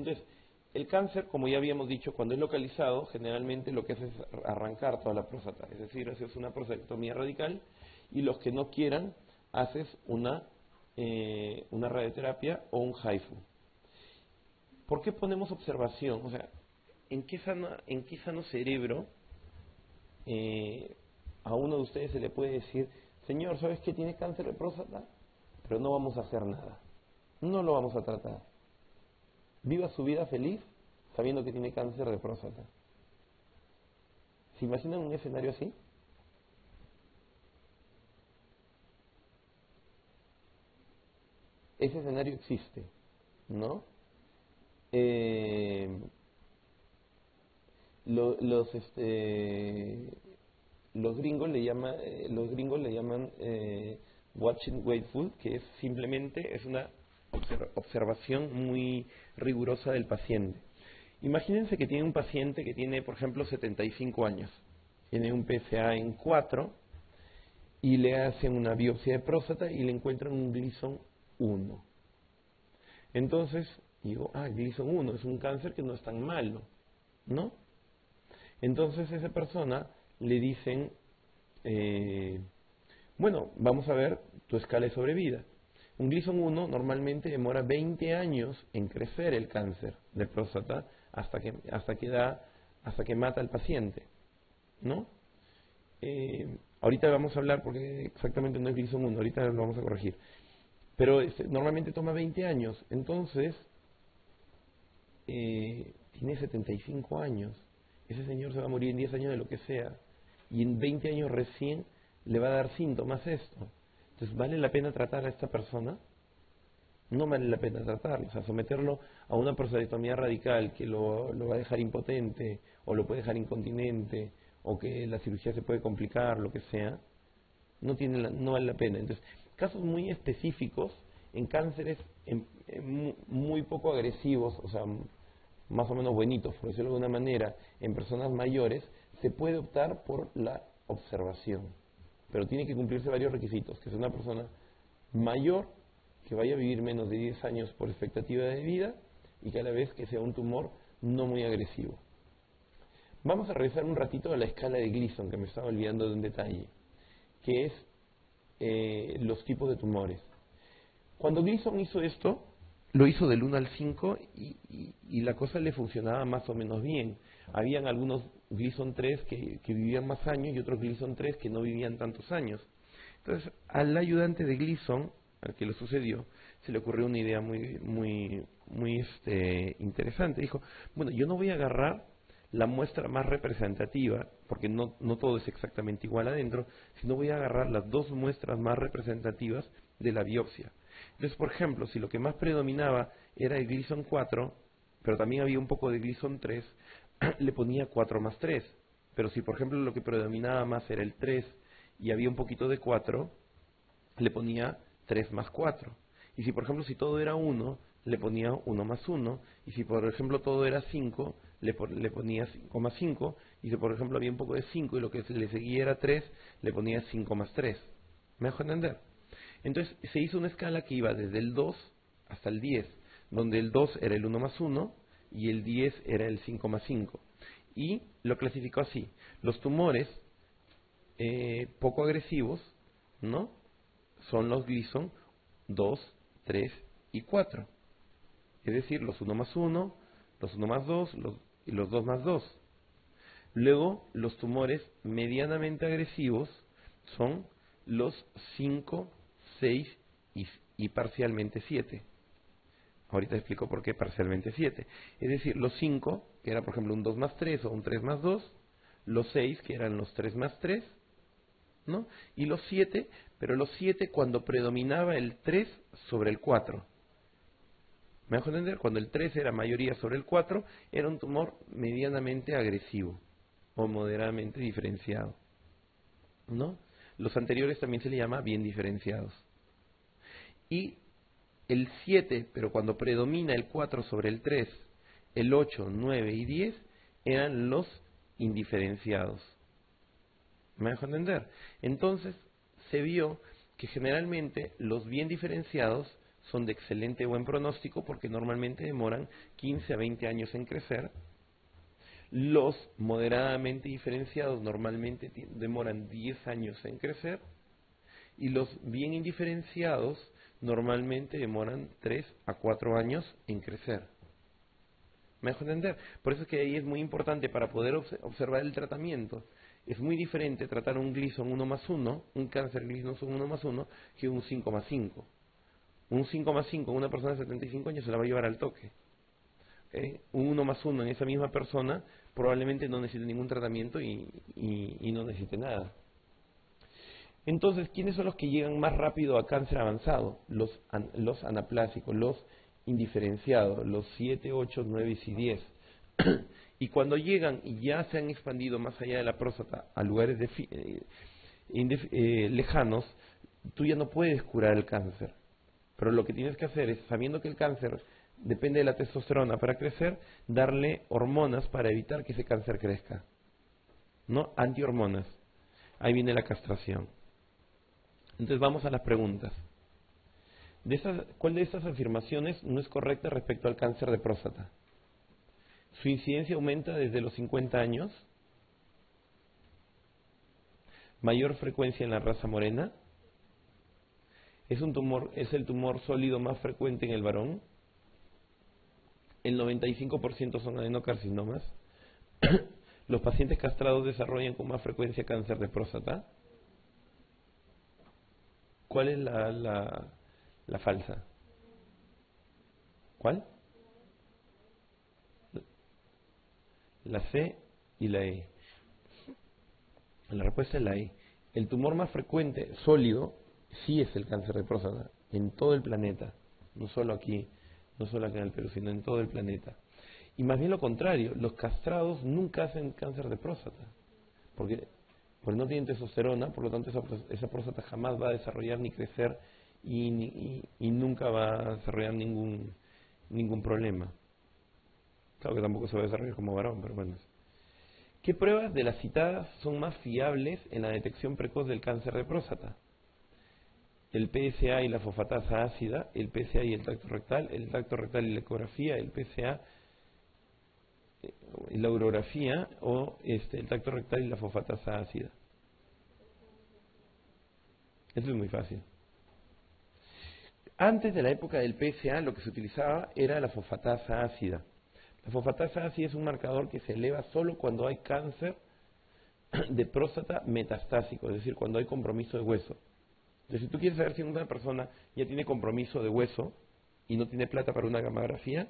Entonces, el cáncer, como ya habíamos dicho, cuando es localizado, generalmente lo que hace es arrancar toda la próstata. Es decir, haces una prostatectomía radical y los que no quieran, haces una radioterapia o un HIFU. ¿Por qué ponemos observación? O sea, ¿en qué sano cerebro a uno de ustedes se le puede decir, señor, ¿sabes que tiene cáncer de próstata? Pero no vamos a hacer nada. No lo vamos a tratar. Viva su vida feliz sabiendo que tiene cáncer de próstata. ¿Se imaginan un escenario así? Ese escenario existe, ¿no? Los gringos le llaman watching wakeful, que es simplemente una observación muy rigurosa del paciente. Imagínense que tiene un paciente que tiene, por ejemplo, 75 años, tiene un PSA en 4 y le hacen una biopsia de próstata y le encuentran un Gleason 1. Entonces, digo, Gleason 1 es un cáncer que no es tan malo, ¿no? Entonces a esa persona le dicen, bueno, vamos a ver tu escala de sobrevida. Un Gleason 1 normalmente demora 20 años en crecer el cáncer de próstata hasta que mata al paciente, ¿no? Ahorita vamos a hablar, porque exactamente no es Gleason 1, ahorita lo vamos a corregir. Pero normalmente toma 20 años, entonces tiene 75 años. Ese señor se va a morir en 10 años de lo que sea, y en 20 años recién le va a dar síntomas esto. Entonces, ¿vale la pena tratar a esta persona? No vale la pena tratarlo. O sea, someterlo a una prostatectomía radical que lo va a dejar impotente, o lo puede dejar incontinente, o que la cirugía se puede complicar, lo que sea, no vale la pena. Entonces, casos muy específicos en cánceres muy poco agresivos, o sea, más o menos buenitos, por decirlo de alguna manera, en personas mayores, se puede optar por la observación. Pero tiene que cumplirse varios requisitos, que sea una persona mayor, que vaya a vivir menos de 10 años por expectativa de vida, y que a la vez que sea un tumor no muy agresivo. Vamos a revisar un ratito la escala de Gleason, que me estaba olvidando de un detalle, que es los tipos de tumores. Cuando Gleason hizo esto, lo hizo del 1 al 5 y la cosa le funcionaba más o menos bien. Habían algunos Gleason 3 que vivían más años y otros Gleason 3 que no vivían tantos años. Entonces, al ayudante de Gleason, al que lo sucedió, se le ocurrió una idea muy interesante. Dijo, bueno, yo no voy a agarrar la muestra más representativa, porque no todo es exactamente igual adentro, sino voy a agarrar las dos muestras más representativas de la biopsia. Entonces, por ejemplo, si lo que más predominaba era el Gleason 4, pero también había un poco de Gleason 3, le ponía 4 más 3. Pero si, por ejemplo, lo que predominaba más era el 3 y había un poquito de 4, le ponía 3 más 4. Y si, por ejemplo, si todo era 1, le ponía 1 más 1. Y si, por ejemplo, todo era 5, le ponía 5 más 5. Y si, por ejemplo, había un poco de 5 y lo que le seguía era 3, le ponía 5 más 3. ¿Me dejo entender? Entonces, se hizo una escala que iba desde el 2 hasta el 10, donde el 2 era el 1 más 1 y el 10 era el 5 más 5. Y lo clasificó así. Los tumores poco agresivos, ¿no?, son los Gleason 2, 3 y 4. Es decir, los 1 más 1, los 1 más 2 y los 2 más 2. Luego, los tumores medianamente agresivos son los 5, 6 y parcialmente 7. Ahorita explico por qué parcialmente 7. Es decir, los 5, que era por ejemplo un 2 más 3 o un 3 más 2, los 6, que eran los 3 más 3, ¿no? Y los 7, pero los 7 cuando predominaba el 3 sobre el 4. ¿Me dejo entender? Cuando el 3 era mayoría sobre el 4, era un tumor medianamente agresivo o moderadamente diferenciado, ¿no? Los anteriores también se le llama bien diferenciados. Y el 7, pero cuando predomina el 4 sobre el 3, el 8, 9 y 10 eran los indiferenciados. ¿Me dejo entender? Entonces, se vio que generalmente los bien diferenciados son de excelente buen pronóstico porque normalmente demoran 15 a 20 años en crecer. Los moderadamente diferenciados normalmente demoran 10 años en crecer. Y los bien indiferenciados normalmente demoran 3 a 4 años en crecer. ¿Me dejo entender? Por eso es que ahí es muy importante para poder observar el tratamiento. Es muy diferente tratar un Gleason 1+1, un cáncer Gleason 1+1, que un 5+5. Un 5+5 en una persona de 75 años se la va a llevar al toque. Un 1+1 en esa misma persona probablemente no necesite ningún tratamiento y no necesite nada. Entonces, ¿quiénes son los que llegan más rápido a cáncer avanzado? Los anaplásicos, los indiferenciados, los 7, 8, 9 y 10. Y cuando llegan y ya se han expandido más allá de la próstata a lugares lejanos, tú ya no puedes curar el cáncer. Pero lo que tienes que hacer es, sabiendo que el cáncer depende de la testosterona para crecer, darle hormonas para evitar que ese cáncer crezca. ¿No? Antihormonas. Ahí viene la castración. Entonces vamos a las preguntas. ¿Cuál de estas afirmaciones no es correcta respecto al cáncer de próstata? ¿Su incidencia aumenta desde los 50 años? ¿Mayor frecuencia en la raza morena? ¿Es el tumor sólido más frecuente en el varón? ¿El 95% son adenocarcinomas? ¿Los pacientes castrados desarrollan con más frecuencia cáncer de próstata? ¿Cuál es la falsa? ¿Cuál? La C y la E. La respuesta es la E. El tumor más frecuente, sólido, sí es el cáncer de próstata, en todo el planeta. No solo aquí, no solo acá en el Perú, sino en todo el planeta. Y más bien lo contrario, los castrados nunca hacen cáncer de próstata. Porque no tienen testosterona, por lo tanto esa próstata jamás va a desarrollar ni crecer y nunca va a desarrollar ningún problema. Claro que tampoco se va a desarrollar como varón, pero bueno. ¿Qué pruebas de las citadas son más fiables en la detección precoz del cáncer de próstata? El PSA y la fosfatasa ácida, el PSA y el tacto rectal y la ecografía, el PSA y la urografía o el tacto rectal y la fosfatasa ácida. Eso es muy fácil. Antes de la época del PSA lo que se utilizaba era la fosfatasa ácida. La fosfatasa ácida es un marcador que se eleva solo cuando hay cáncer de próstata metastásico, es decir, cuando hay compromiso de hueso. Entonces, si tú quieres saber si una persona ya tiene compromiso de hueso y no tiene plata para una gamografía,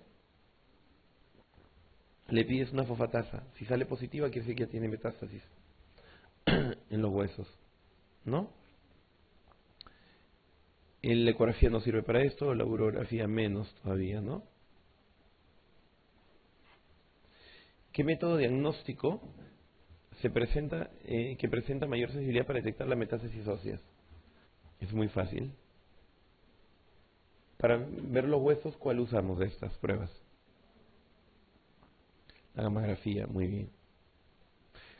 le pides una fosfatasa. Si sale positiva, quiere decir que ya tiene metástasis en los huesos, ¿no? La ecografía no sirve para esto, la urografía menos todavía, ¿no? ¿Qué método diagnóstico que presenta mayor sensibilidad para detectar la metástasis óseas? Es muy fácil. Para ver los huesos, ¿cuál usamos de estas pruebas? La gamografía, muy bien.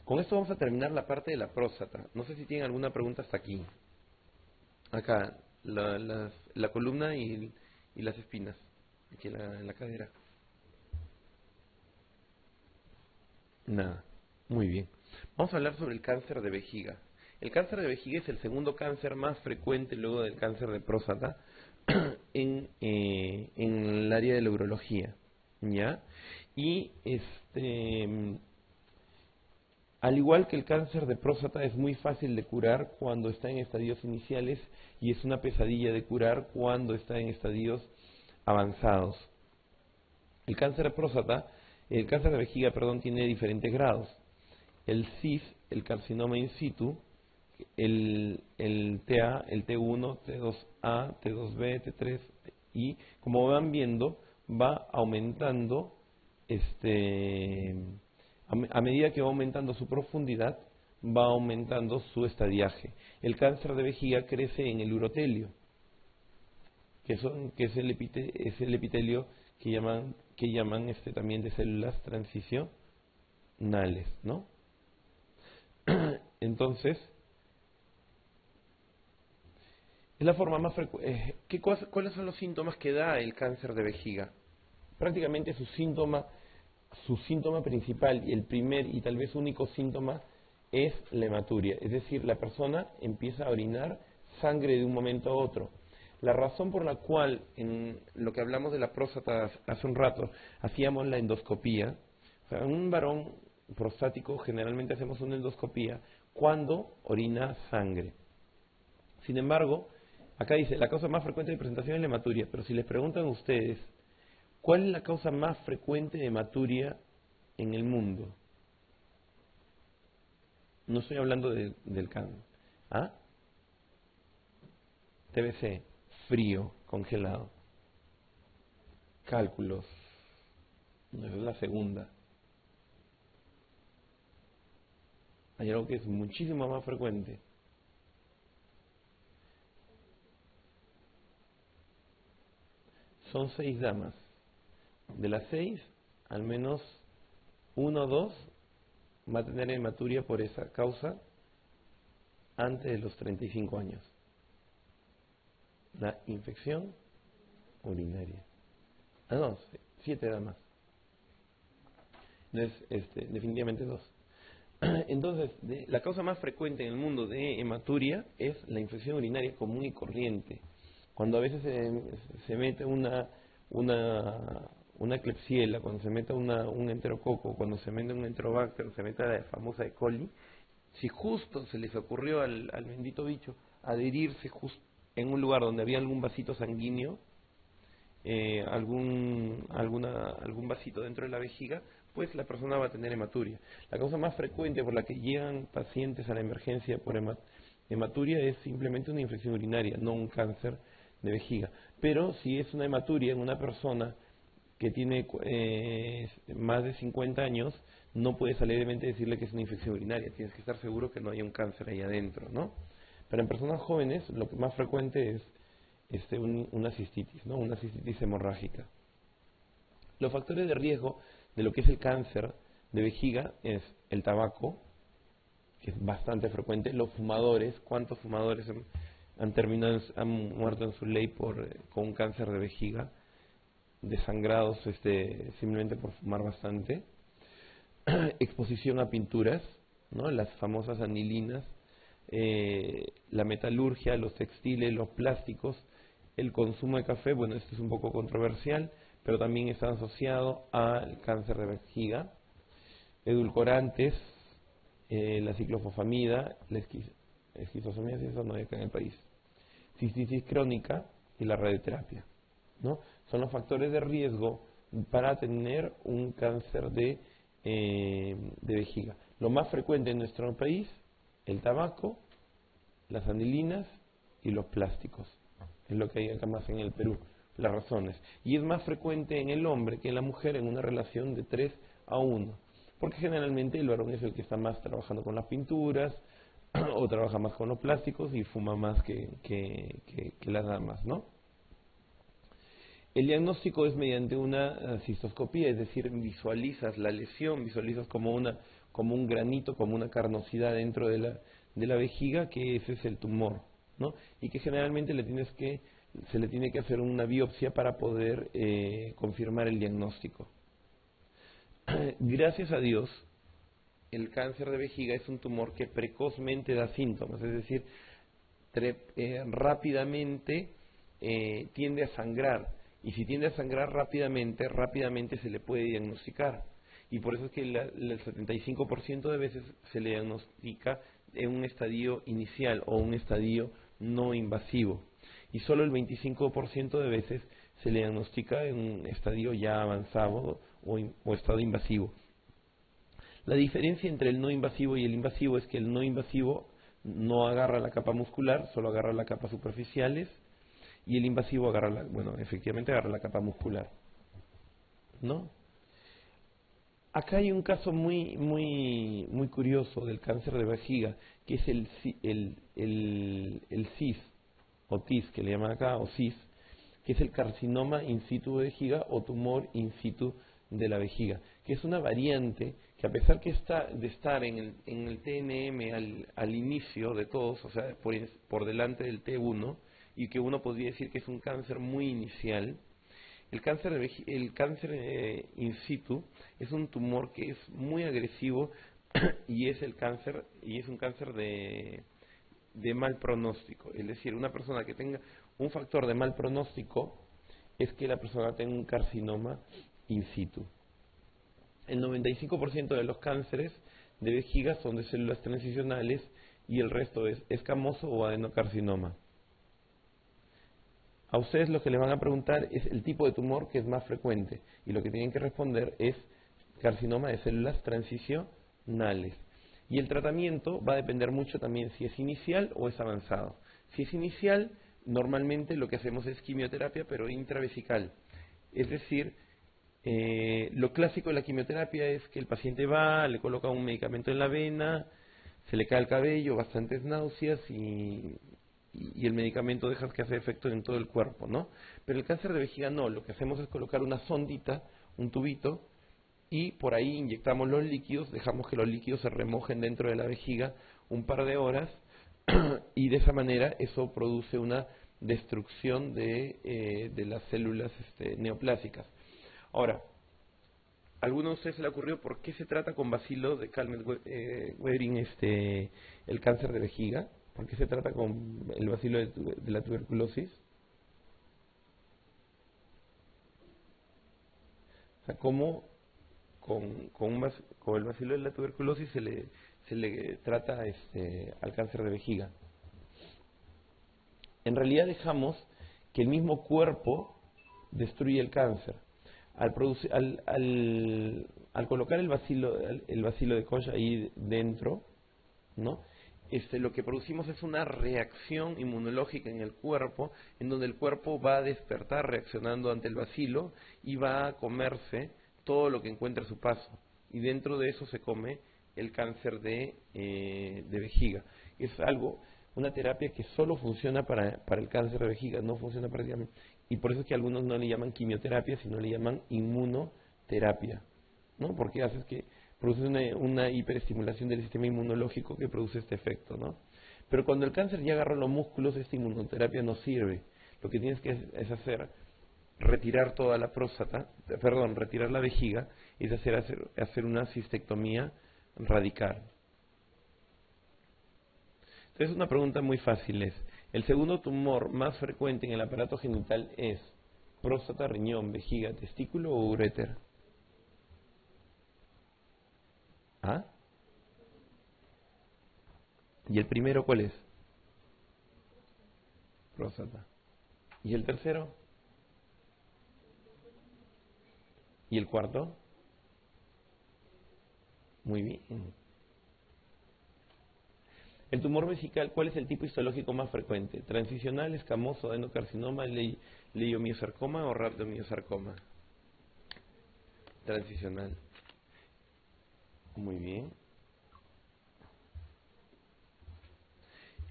Con esto vamos a terminar la parte de la próstata. No sé si tienen alguna pregunta hasta aquí. Acá, la columna y las espinas, aquí en la cadera. Nada, muy bien. Vamos a hablar sobre el cáncer de vejiga. El cáncer de vejiga es el segundo cáncer más frecuente luego del cáncer de próstata en el área de la urología, ¿ya? Y al igual que el cáncer de próstata es muy fácil de curar cuando está en estadios iniciales y es una pesadilla de curar cuando está en estadios avanzados. El cáncer de vejiga, tiene diferentes grados. El CIS, el carcinoma in situ, el TA, el T1, T2A, T2B, T3, y como van viendo, va aumentando, a medida que va aumentando su profundidad, va aumentando su estadiaje. El cáncer de vejiga crece en el urotelio, que es el epitelio que llaman también de células transicionales, ¿no? Entonces, Es la forma más frecuente. ¿Cuáles son los síntomas que da el cáncer de vejiga? Prácticamente su síntoma principal y el primer y tal vez único síntoma es la hematuria. Es decir, la persona empieza a orinar sangre de un momento a otro. La razón por la cual, en lo que hablamos de la próstata hace un rato, hacíamos la endoscopía. O sea, en un varón prostático generalmente hacemos una endoscopía cuando orina sangre. Sin embargo, acá dice, la causa más frecuente de presentación es la hematuria, pero si les preguntan a ustedes, ¿cuál es la causa más frecuente de hematuria en el mundo? No estoy hablando del cáncer. ¿Ah? TBC, frío, congelado. Cálculos. No, esa es la segunda. Hay algo que es muchísimo más frecuente. Son 6 damas. De las 6, al menos 1 o 2 va a tener hematuria por esa causa antes de los 35 años. La infección urinaria. Ah, no, 7 damas. Entonces, definitivamente 2. Entonces, la causa más frecuente en el mundo de hematuria es la infección urinaria común y corriente. Cuando a veces se mete una Klebsiella, cuando se mete un enterococo, cuando se mete un enterobacter, se mete la famosa E. coli, si justo se les ocurrió al bendito bicho adherirse justo en un lugar donde había algún vasito sanguíneo, algún vasito dentro de la vejiga, pues la persona va a tener hematuria. La causa más frecuente por la que llegan pacientes a la emergencia por hematuria es simplemente una infección urinaria, no un cáncer de vejiga. Pero si es una hematuria en una persona que tiene más de 50 años, no puedes alegremente decirle que es una infección urinaria. Tienes que estar seguro que no haya un cáncer ahí adentro, ¿no? Pero en personas jóvenes lo que más frecuente es una cistitis, ¿no? Una cistitis hemorrágica. Los factores de riesgo de lo que es el cáncer de vejiga es el tabaco, que es bastante frecuente, los fumadores. ¿Cuántos fumadores han muerto en su ley con un cáncer de vejiga? Desangrados simplemente por fumar bastante. Exposición a pinturas, ¿no? Las famosas anilinas, la metalurgia, los textiles, los plásticos, el consumo de café. Bueno, esto es un poco controversial, pero también está asociado al cáncer de vejiga. Edulcorantes, la ciclofosfamida, la esquizofrenia, eso no hay acá en el país, cistitis crónica y la radioterapia, ¿no? Son los factores de riesgo para tener un cáncer de vejiga. Lo más frecuente en nuestro país, el tabaco, las anilinas y los plásticos. Es lo que hay acá más en el Perú, las razones. Y es más frecuente en el hombre que en la mujer en una relación de 3:1. Porque generalmente el varón es el que está más trabajando con las pinturas o trabaja más con los plásticos y fuma más que las damas, ¿no? El diagnóstico es mediante una cistoscopía, es decir, visualizas la lesión, visualizas como un granito, como una carnosidad dentro de la vejiga, que ese es el tumor, ¿no? Y que generalmente se le tiene que hacer una biopsia para poder confirmar el diagnóstico. Gracias a Dios, el cáncer de vejiga es un tumor que precozmente da síntomas, es decir, rápidamente tiende a sangrar, y si tiende a sangrar rápidamente se le puede diagnosticar, y por eso es que el 75% de veces se le diagnostica en un estadio inicial o un estadio no invasivo, y solo el 25% de veces se le diagnostica en un estadio ya avanzado o estado invasivo. La diferencia entre el no invasivo y el invasivo es que el no invasivo no agarra la capa muscular, solo agarra la capa superficiales, y el invasivo efectivamente agarra la capa muscular, ¿no? Acá hay un caso muy curioso del cáncer de vejiga, que es el CIS, o TIS, que le llaman acá, o CIS, que es el carcinoma in situ de vejiga o tumor in situ de la vejiga, que es una variante que, a pesar de estar en el TNM al inicio de todos, o sea, por delante del T1, y que uno podría decir que es un cáncer muy inicial. El cáncer in situ es un tumor que es muy agresivo y es un cáncer de mal pronóstico. Es decir, una persona que tenga un factor de mal pronóstico es que la persona tenga un carcinoma in situ. El 95% de los cánceres de vejiga son de células transicionales y el resto es escamoso o adenocarcinoma. A ustedes lo que les van a preguntar es el tipo de tumor que es más frecuente y lo que tienen que responder es carcinoma de células transicionales. Y el tratamiento va a depender mucho también si es inicial o es avanzado. Si es inicial, normalmente lo que hacemos es quimioterapia pero intravesical. Es decir, lo clásico de la quimioterapia es que el paciente va, le coloca un medicamento en la vena, se le cae el cabello, bastantes náuseas y el medicamento deja que hace efecto en todo el cuerpo, ¿no? Pero el cáncer de vejiga no, lo que hacemos es colocar una sondita, un tubito, y por ahí inyectamos los líquidos, dejamos que los líquidos se remojen dentro de la vejiga un par de horas y de esa manera eso produce una destrucción de las células neoplásicas. Ahora, ¿a alguno de ustedes se le ocurrió por qué se trata con bacilo de Calmette-Guerin el cáncer de vejiga? ¿Por qué se trata con el bacilo de la tuberculosis? O sea, ¿cómo con el bacilo de la tuberculosis se le trata al cáncer de vejiga? En realidad dejamos que el mismo cuerpo destruye el cáncer. Al colocar el bacilo de Koch ahí dentro, ¿no? Lo que producimos es una reacción inmunológica en el cuerpo, en donde el cuerpo va a despertar reaccionando ante el bacilo y va a comerse todo lo que encuentre a su paso. Y dentro de eso se come el cáncer de vejiga. Es una terapia que solo funciona para el cáncer de vejiga, no funciona prácticamente. Y por eso es que algunos no le llaman quimioterapia, sino le llaman inmunoterapia, ¿no? Porque hace que produce una hiperestimulación del sistema inmunológico que produce este efecto, ¿no? Pero cuando el cáncer ya agarró los músculos, esta inmunoterapia no sirve. Lo que tienes que es hacer, retirar toda la próstata, retirar la vejiga, y es hacer una cistectomía radical. Entonces una pregunta muy fácil es, ¿el segundo tumor más frecuente en el aparato genital es próstata, riñón, vejiga, testículo o uréter? ¿Ah? ¿Y el primero cuál es? Próstata. ¿Y el tercero? ¿Y el cuarto? Muy bien. El tumor vesical, ¿cuál es el tipo histológico más frecuente? ¿Transicional, escamoso, adenocarcinoma, leiomiosarcoma o rhabdomiosarcoma? Transicional. Muy bien.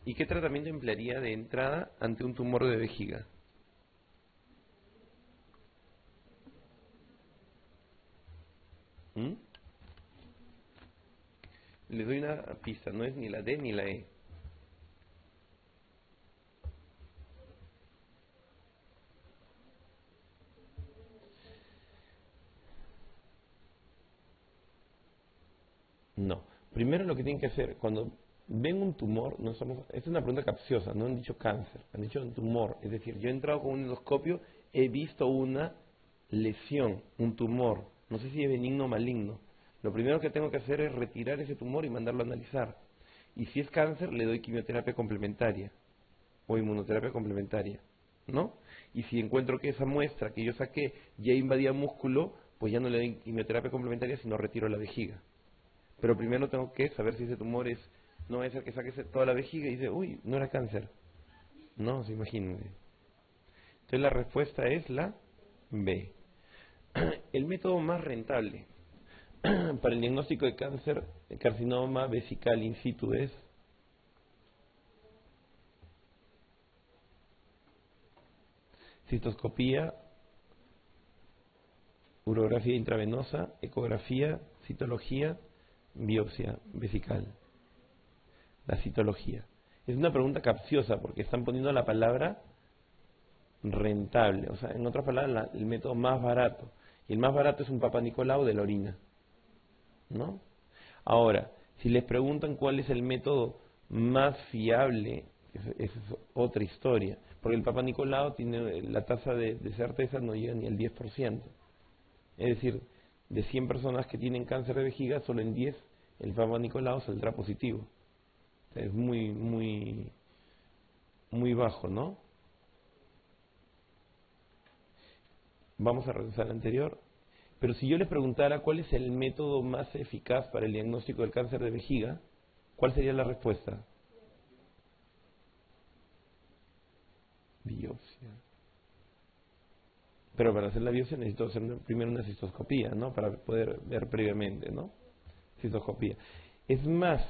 ¿Y qué tratamiento emplearía de entrada ante un tumor de vejiga? Les doy una pista, no es ni la D ni la E. No. Primero lo que tienen que hacer, cuando ven un tumor, esta es una pregunta capciosa, no han dicho cáncer, han dicho un tumor. Es decir, yo he entrado con un endoscopio, he visto una lesión, un tumor, no sé si es benigno o maligno. Lo primero que tengo que hacer es retirar ese tumor y mandarlo a analizar. Y si es cáncer, le doy quimioterapia complementaria o inmunoterapia complementaria, ¿no? Y si encuentro que esa muestra que yo saqué ya invadía músculo, pues ya no le doy quimioterapia complementaria, sino retiro la vejiga. Pero primero tengo que saber si ese tumor no es el que saque toda la vejiga y dice, uy, no era cáncer. No, se imagínense. Entonces la respuesta es la B. El método más rentable para el diagnóstico de cáncer, de carcinoma vesical in situ es citoscopía, urografía intravenosa, ecografía, citología, biopsia vesical. La citología. Es una pregunta capciosa porque están poniendo la palabra rentable. O sea, en otras palabras, el método más barato. Y el más barato es un Papa Nicolau de la orina, ¿no? Ahora, si les preguntan cuál es el método más fiable, esa es otra historia. Porque el Papa Nicolau tiene la tasa de certeza no llega ni al 10%. Es decir, de 100 personas que tienen cáncer de vejiga, solo en 10 el Papa Nicolau saldrá positivo. O sea, es muy bajo, ¿no? Vamos a regresar al anterior. Pero si yo les preguntara cuál es el método más eficaz para el diagnóstico del cáncer de vejiga, ¿cuál sería la respuesta? Biopsia. Pero para hacer la biopsia necesito hacer primero una cistoscopía, ¿no? Para poder ver previamente, ¿no? Cistoscopía. Es más,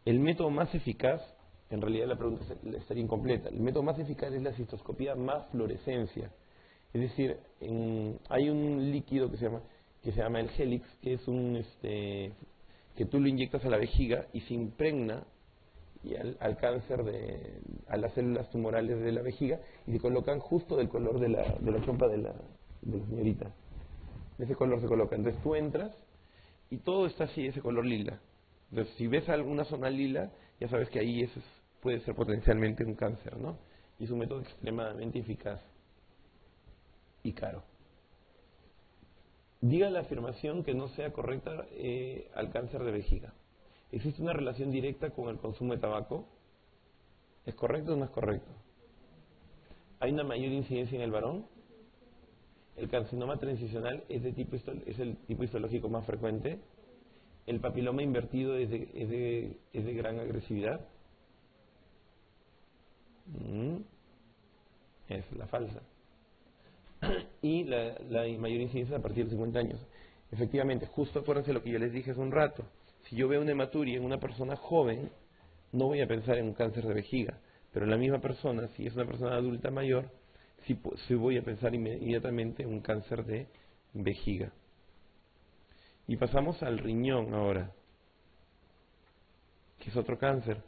el método más eficaz, en realidad la pregunta estaría incompleta, el método más eficaz es la cistoscopía más fluorescencia. Es decir, hay un líquido que se llama el Helix, que es que tú lo inyectas a la vejiga y se impregna y al cáncer a las células tumorales de la vejiga y se colocan justo del color de la trompa de la señorita. De ese color se coloca. Entonces tú entras y todo está así, ese color lila. Entonces si ves alguna zona lila, ya sabes que ahí puede ser potencialmente un cáncer, ¿no? Y es un método extremadamente eficaz y caro. Diga la afirmación que no sea correcta al cáncer de vejiga. ¿Existe una relación directa con el consumo de tabaco? ¿Es correcto o no es correcto? ¿Hay una mayor incidencia en el varón? ¿El carcinoma transicional es el tipo histológico más frecuente? ¿El papiloma invertido es de gran agresividad? Es la falsa. Y la mayor incidencia a partir de 50 años. Efectivamente, justo acuérdense lo que yo les dije hace un rato. Si yo veo una hematuria en una persona joven, no voy a pensar en un cáncer de vejiga. Pero en la misma persona, si es una persona adulta mayor, sí voy a pensar inmediatamente en un cáncer de vejiga. Y pasamos al riñón ahora, que es otro cáncer.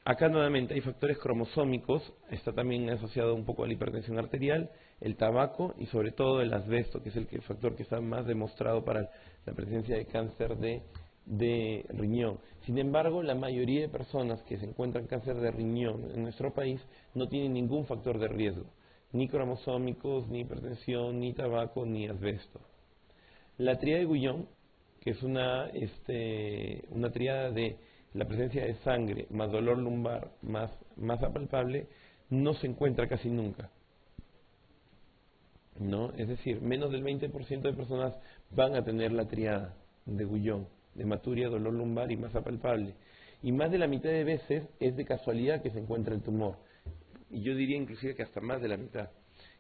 Acá nuevamente hay factores cromosómicos, está también asociado un poco a la hipertensión arterial, el tabaco y sobre todo el asbesto, que es el factor que está más demostrado para la presencia de cáncer de riñón. Sin embargo, la mayoría de personas que se encuentran cáncer de riñón en nuestro país no tienen ningún factor de riesgo, ni cromosómicos, ni hipertensión, ni tabaco, ni asbesto. La tríada de Guillain, que es una tríada de la presencia de sangre más dolor lumbar más masa palpable, no se encuentra casi nunca, ¿no? Es decir, menos del 20% de personas van a tener la tríada de Guillain, de hematuria, dolor lumbar y masa palpable. Y más de la mitad de veces es de casualidad que se encuentra el tumor. Y yo diría inclusive que hasta más de la mitad.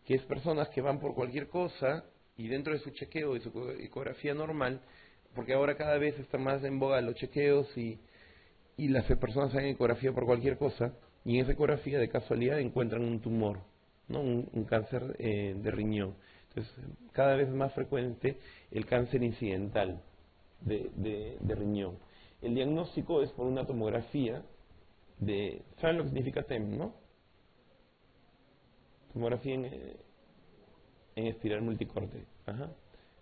Que es personas que van por cualquier cosa y dentro de su chequeo, de su ecografía normal, porque ahora cada vez está más en boga los chequeos y las personas hacen ecografía por cualquier cosa, y en esa ecografía de casualidad encuentran un tumor, ¿no? un cáncer de riñón. Entonces, cada vez más frecuente el cáncer incidental de riñón. El diagnóstico es por una tomografía ¿saben lo que significa TEM, no? Tomografía en espiral multicorte. Ajá.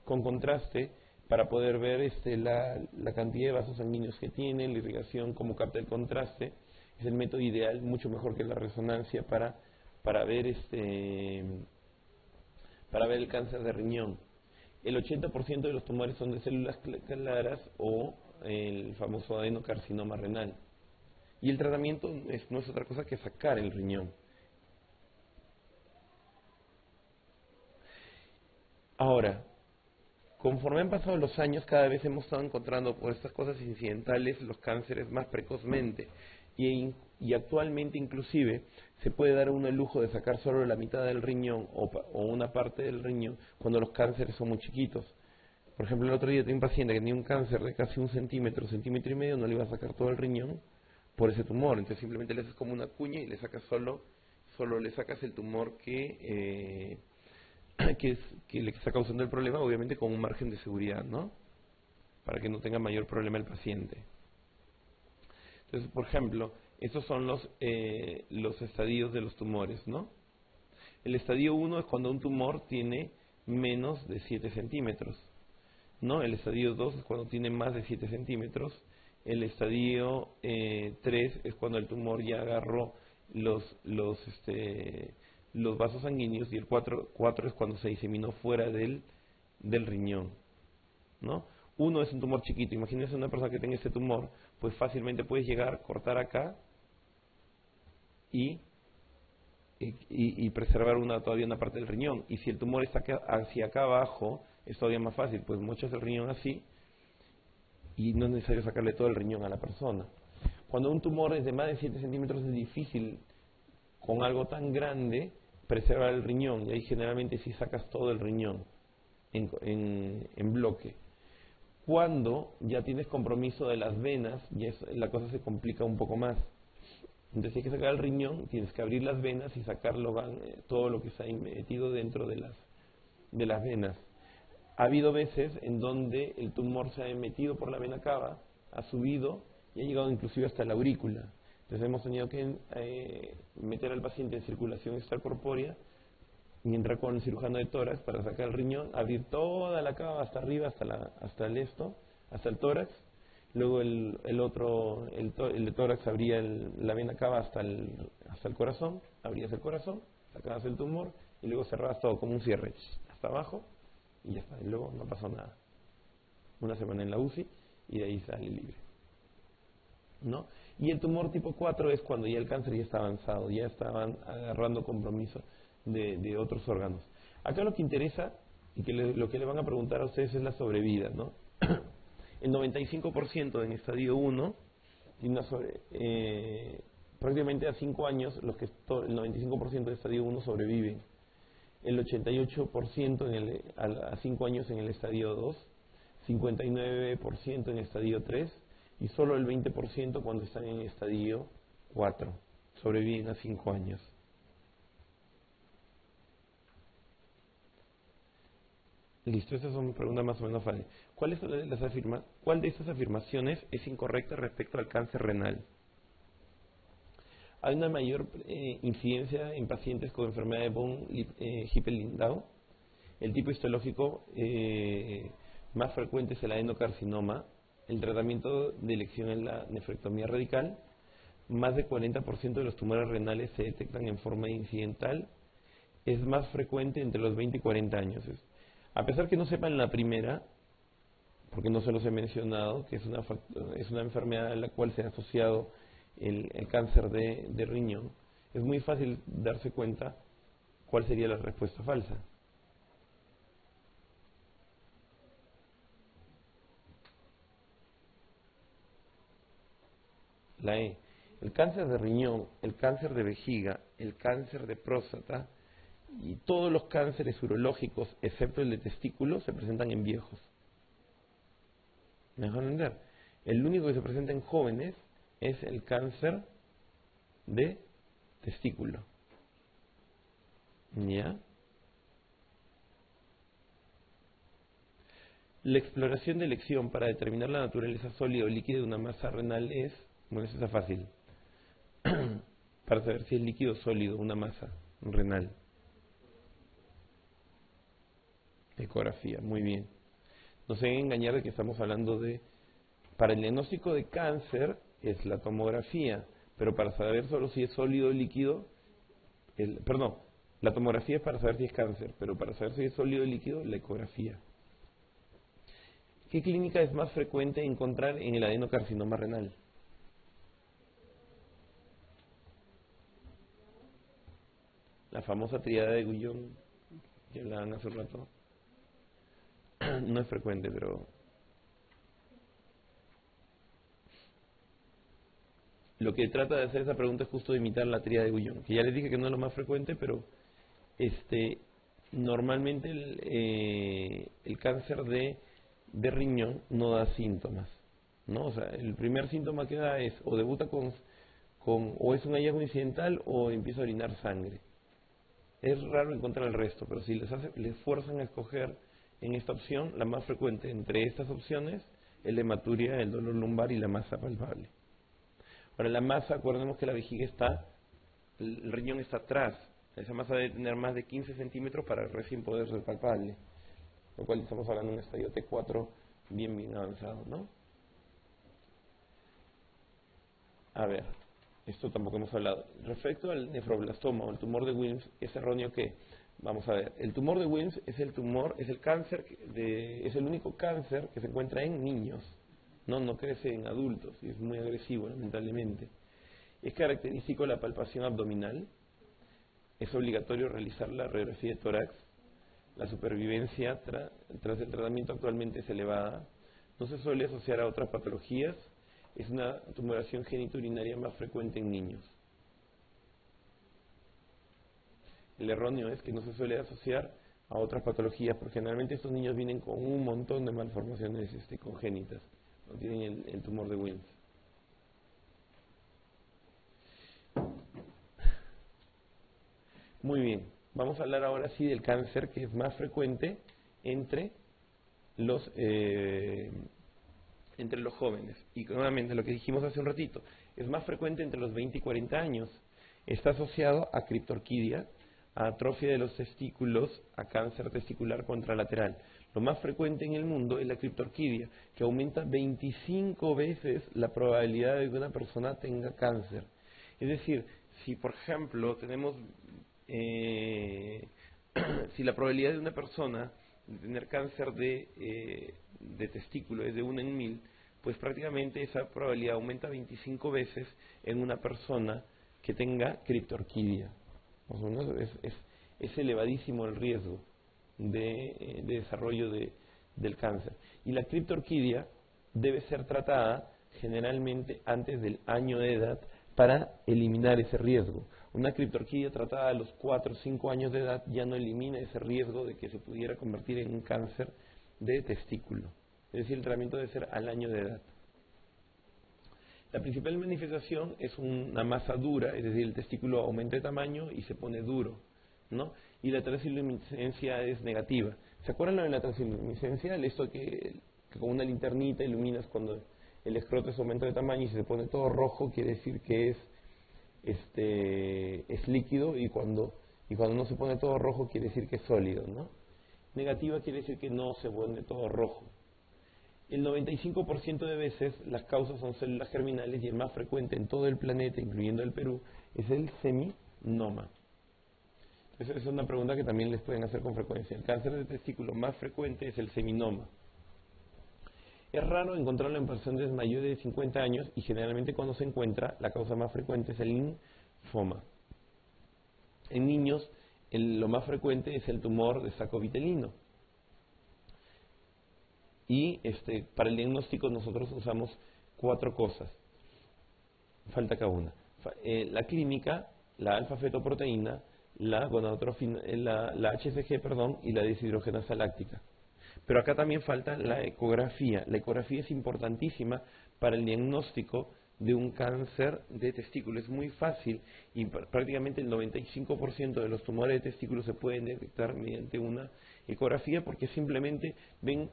Con contraste, para poder ver la cantidad de vasos sanguíneos que tiene, la irrigación, cómo capta el contraste. Es el método ideal, mucho mejor que la resonancia para ver el cáncer de riñón. El 80% de los tumores son de células claras o el famoso adenocarcinoma renal. Y el tratamiento no es otra cosa que sacar el riñón. Ahora, conforme han pasado los años, cada vez hemos estado encontrando por estas cosas incidentales los cánceres más precozmente. Y actualmente inclusive se puede dar uno el lujo de sacar solo la mitad del riñón o una parte del riñón cuando los cánceres son muy chiquitos. Por ejemplo, el otro día tenía un paciente que tenía un cáncer de casi 1 centímetro, 1,5 centímetros, no le iba a sacar todo el riñón por ese tumor. Entonces simplemente le haces como una cuña y le sacas solo le sacas el tumor que le está causando el problema, obviamente con un margen de seguridad, ¿no? Para que no tenga mayor problema el paciente. Entonces, por ejemplo, Estos son los estadios de los tumores, ¿no? El estadio 1 es cuando un tumor tiene menos de 7 centímetros, ¿no? El estadio 2 es cuando tiene más de 7 centímetros. El estadio 3 es cuando el tumor ya agarró los vasos sanguíneos, y el 4 es cuando se diseminó fuera del riñón, ¿no? 1 es un tumor chiquito. Imagínense una persona que tenga este tumor, pues fácilmente puedes llegar, cortar acá y preservar todavía una parte del riñón. Y si el tumor está hacia acá abajo, es todavía más fácil, pues mochas el riñón así y no es necesario sacarle todo el riñón a la persona. Cuando un tumor es de más de 7 centímetros es difícil, con algo tan grande, preservar el riñón, y ahí generalmente sí sacas todo el riñón en bloque. Cuando ya tienes compromiso de las venas, ya la cosa se complica un poco más. Entonces, si hay que sacar el riñón, tienes que abrir las venas y sacarlo todo lo que está metido dentro de las venas. Ha habido veces en donde el tumor se ha metido por la vena cava, ha subido y ha llegado inclusive hasta la aurícula. Entonces hemos tenido que meter al paciente en circulación extracorpórea y entrar con el cirujano de tórax para sacar el riñón, abrir toda la cava hasta arriba, hasta el tórax. Luego el de tórax abría la vena cava hasta el corazón, abrías el corazón, sacabas el tumor y luego cerrabas todo como un cierre hasta abajo y ya está. Y luego no pasó nada. Una semana en la UCI y de ahí sale libre, ¿no? Y el tumor tipo 4 es cuando ya el cáncer ya está avanzado, ya estaban agarrando compromiso de otros órganos. Acá lo que interesa y lo que le van a preguntar a ustedes es la sobrevida, ¿no? El 95% en estadio 1 tiene prácticamente a 5 años, el 95% de estadio 1 sobreviven. El 88% a 5 años en el estadio 2, 59% en estadio 3 y solo el 20% cuando están en estadio 4 sobreviven a 5 años. Listo, esas son preguntas más o menos fáciles. ¿Cuál de estas afirmaciones es incorrecta respecto al cáncer renal? Hay una mayor incidencia en pacientes con enfermedad de von Hippel-Lindau. El tipo histológico más frecuente es el adenocarcinoma. El tratamiento de elección es la nefrectomía radical. Más del 40% de los tumores renales se detectan en forma incidental. Es más frecuente entre los 20 y 40 años. A pesar que no sepan la primera, porque no se los he mencionado, que es una enfermedad a la cual se ha asociado el cáncer de riñón, es muy fácil darse cuenta cuál sería la respuesta falsa. La E. El cáncer de riñón, el cáncer de vejiga, el cáncer de próstata y todos los cánceres urológicos, excepto el de testículo, se presentan en viejos. ¿Me dejan entender? El único que se presenta en jóvenes es el cáncer de testículo. ¿Ya? La exploración de elección para determinar la naturaleza sólida o líquida de una masa renal es, bueno, eso está fácil, para saber si es líquido o sólido una masa renal. Ecografía, muy bien. No se deben engañar de que estamos hablando para el diagnóstico de cáncer es la tomografía, pero para saber solo si es sólido o líquido, la tomografía es para saber si es cáncer, pero para saber si es sólido o líquido, la ecografía. ¿Qué clínica es más frecuente encontrar en el adenocarcinoma renal? La famosa tríada de Guyon, que hablaban hace un rato. No es frecuente, pero lo que trata de hacer esa pregunta es justo de imitar la tríada de Guyon, que ya les dije que no es lo más frecuente, pero normalmente el cáncer de riñón no da síntomas, ¿no? O sea, el primer síntoma que da es o debuta o es un hallazgo incidental o empieza a orinar sangre. Es raro encontrar el resto, pero si les fuerzan a escoger en esta opción, la más frecuente entre estas opciones es la hematuria, el dolor lumbar y la masa palpable. Ahora, la masa, acordemos que la vejiga está, el riñón está atrás. Esa masa debe tener más de 15 centímetros para recién poder ser palpable. Lo cual estamos hablando de un estadio T4 bien avanzado, ¿no? A ver, esto tampoco hemos hablado. Respecto al nefroblastoma o el tumor de Wilms, ¿es erróneo qué? Vamos a ver, el tumor de Wilms es el tumor, es el cáncer, es el único cáncer que se encuentra en niños. No crece en adultos y es muy agresivo, lamentablemente. Es característico la palpación abdominal. Es obligatorio realizar la radiografía de tórax. La supervivencia tras el tratamiento actualmente es elevada. No se suele asociar a otras patologías. Es una tumoración genitourinaria más frecuente en niños. El erróneo es que no se suele asociar a otras patologías, porque generalmente estos niños vienen con un montón de malformaciones congénitas. No tienen el tumor de Wilms. Muy bien, vamos a hablar ahora sí del cáncer que es más frecuente entre los jóvenes. Y nuevamente lo que dijimos hace un ratito, es más frecuente entre los 20 y 40 años. Está asociado a criptorquidia, a atrofia de los testículos, a cáncer testicular contralateral. Lo más frecuente en el mundo es la criptorquidia, que aumenta 25 veces la probabilidad de que una persona tenga cáncer. Es decir, si por ejemplo tenemos, si la probabilidad de una persona de tener cáncer de testículo es de 1 en 1000, pues prácticamente esa probabilidad aumenta 25 veces en una persona que tenga criptorquidia. Más o menos es elevadísimo el riesgo de desarrollo del cáncer. Y la criptorquidia debe ser tratada generalmente antes del año de edad para eliminar ese riesgo. Una criptorquidia tratada a los 4 o 5 años de edad ya no elimina ese riesgo de que se pudiera convertir en un cáncer de testículo. Es decir, el tratamiento debe ser al año de edad. La principal manifestación es una masa dura, es decir, el testículo aumenta de tamaño y se pone duro, ¿no? Y la transluminiscencia es negativa. ¿Se acuerdan lo de la transluminiscencia? Esto que con una linternita iluminas cuando el escroto se aumenta de tamaño y se pone todo rojo, quiere decir que es líquido, y cuando no se pone todo rojo quiere decir que es sólido, ¿no? Negativa quiere decir que no se pone todo rojo. El 95% de veces las causas son células germinales, y el más frecuente en todo el planeta, incluyendo el Perú, es el seminoma. Esa es una pregunta que también les pueden hacer con frecuencia. El cáncer de testículo más frecuente es el seminoma. Es raro encontrarlo en personas mayores de 50 años, y generalmente cuando se encuentra, la causa más frecuente es el linfoma. En niños, lo más frecuente es el tumor de saco vitelino. Y para el diagnóstico nosotros usamos 4 cosas. Falta cada una. La clínica, la alfa-fetoproteína, la HCG, y la deshidrogenasa láctica. Pero acá también falta la ecografía. La ecografía es importantísima para el diagnóstico de un cáncer de testículo. Es muy fácil, y prácticamente el 95% de los tumores de testículo se pueden detectar mediante una ecografía, porque simplemente ven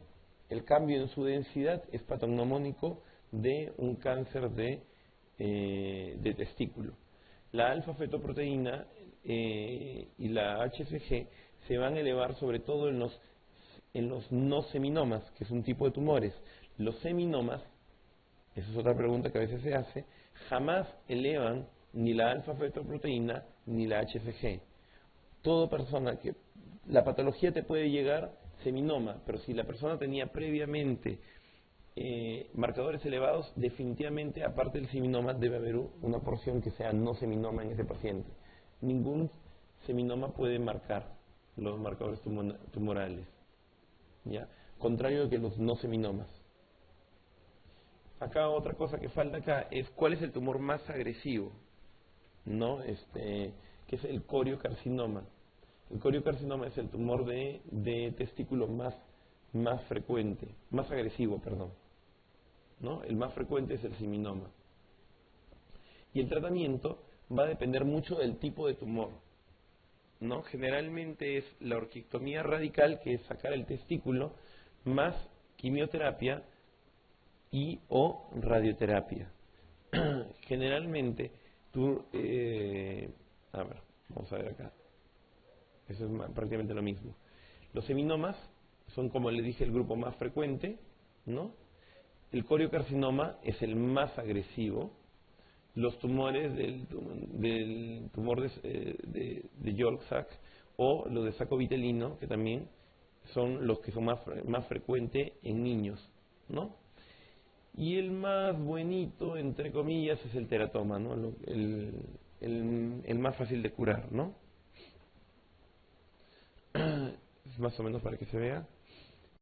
el cambio en su densidad, es patognomónico de un cáncer de testículo. La alfa-fetoproteína y la HCG se van a elevar sobre todo en los no seminomas, que es un tipo de tumores. Los seminomas, esa es otra pregunta que a veces se hace, jamás elevan ni la alfa-fetoproteína ni la HCG. Toda persona que la patología te puede llegar seminoma, pero si la persona tenía previamente marcadores elevados, definitivamente aparte del seminoma debe haber una porción que sea no seminoma en ese paciente. Ningún seminoma puede marcar los marcadores tumorales, ¿ya? Contrario que los no seminomas. Acá otra cosa que falta acá es cuál es el tumor más agresivo, ¿no? Que es el coriocarcinoma. El coriocarcinoma es el tumor de testículo más frecuente, más agresivo, perdón, ¿no? El más frecuente es el seminoma. Y el tratamiento va a depender mucho del tipo de tumor, ¿no? Generalmente es la orquiectomía radical, que es sacar el testículo, más quimioterapia y o radioterapia. generalmente, tú, a ver, vamos a ver acá, eso es prácticamente lo mismo. Los seminomas son, como le dije, el grupo más frecuente, ¿no? El coriocarcinoma es el más agresivo. Los tumores del tumor de York-Sack o los de saco vitelino, que también son los que son más frecuentes en niños, ¿no? Y el más buenito, entre comillas, es el teratoma, ¿no? El más fácil de curar, ¿no? Es más o menos para que se vea.